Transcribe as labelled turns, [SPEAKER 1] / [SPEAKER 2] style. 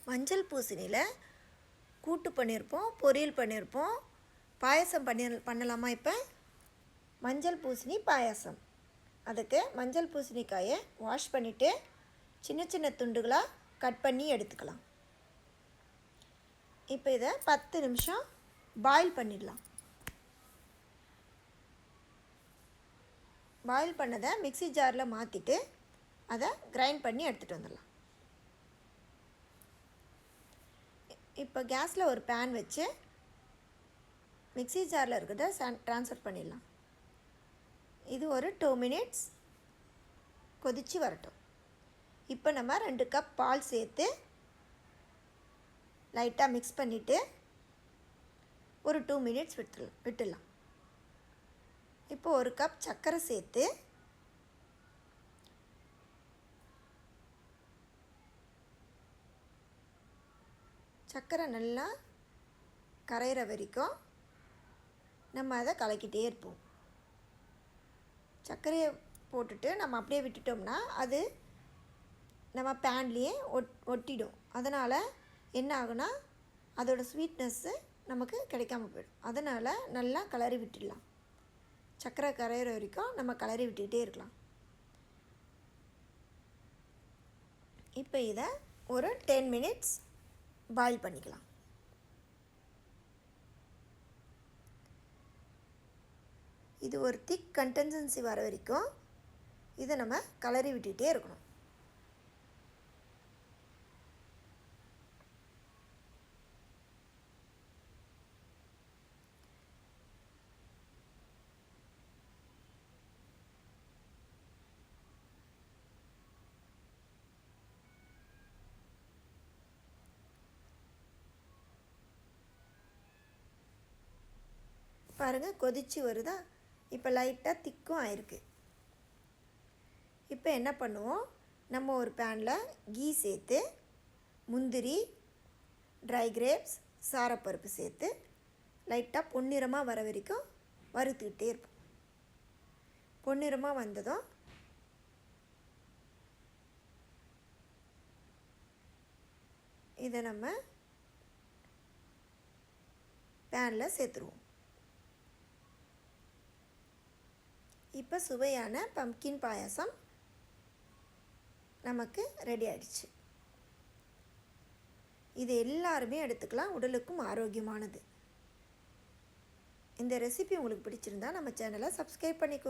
[SPEAKER 1] மஞ்சள் பூசணியில் கூட்டு பண்ணியிருப்போம், பொரியல் பண்ணியிருப்போம், பாயசம் பண்ணலாமா? இப்போ மஞ்சள் பூசணி பாயாசம். அதுக்கு மஞ்சள் பூசணிக்காயை வாஷ் பண்ணிவிட்டு சின்ன சின்ன துண்டுகளாக கட் பண்ணி எடுத்துக்கலாம். இப்போ இதை 10 நிமிஷம் பாயில் பண்ணிடலாம். பாயில் பண்ணதை மிக்ஸி ஜாரில் மாற்றிட்டு அதை கிரைண்ட் பண்ணி எடுத்துகிட்டு வந்துடலாம். இப்போ கேஸில் ஒரு பேன் வச்சு மிக்ஸி ஜாரில் இருக்கிறத ட்ரான்ஸ்ஃபர் பண்ணிடலாம். இது ஒரு 2 மினிட்ஸ் கொதித்து வரட்டும். இப்போ நம்ம 2 கப் பால் சேர்த்து லைட்டாக மிக்ஸ் பண்ணிவிட்டு ஒரு 2 மினிட்ஸ் விட்டுடலாம். இப்போ 1 கப் சர்க்கரை சேர்த்து சர்க்கரை நல்லா கரையிற வரைக்கும் நம்ம அதை கலக்கிட்டே இருப்போம். சர்க்கரையை போட்டுட்டு நம்ம அப்படியே விட்டுட்டோம்னா அது நம்ம பேன்லேயே ஒட்டிடும். அதனால் என்ன ஆகுனா அதோடய ஸ்வீட்னஸ்ஸு நமக்கு கிடைக்காம போயிடும். அதனால் நல்லா கிளறி விட்டுடலாம். சர்க்கரை கரையிற வரைக்கும் நம்ம கிளறி விட்டுக்கிட்டே இருக்கலாம். இப்போ இதை ஒரு 10 மினிட்ஸ் பாயில் பண்ணிக்கலாம். இது ஒரு திக் கன்சிஸ்டன்சி வர வரைக்கும் இதை நம்ம கலரி விட்டுகிட்டே இருக்கணும். பாருங்கள், கொதிச்சு வருதா? இப்போ லைட்டாக திக்கும் ஆயிருக்கு. இப்போ என்ன பண்ணுவோம், நம்ம ஒரு பேனில் கீ சேர்த்து முந்திரி, ட்ரை கிரேப்ஸ், சாரப்பருப்பு சேர்த்து லைட்டாக பொன்னிறமாக வர வரைக்கும் வறுத்துக்கிட்டே இருப்போம். பொன்னிறமாக வந்ததும் இதை நம்ம பேனில் சேர்த்துருவோம். இப்போ சுவையான பம்ப்கின் பாயாசம் நமக்கு ரெடி ஆயிடுச்சு. இது எல்லாருமே எடுத்துக்கலாம், உடலுக்கும் ஆரோக்கியமானது. இந்த ரெசிபி உங்களுக்கு பிடிச்சிருந்தா நம்ம சேனலை சப்ஸ்கிரைப் பண்ணிக்கோங்க.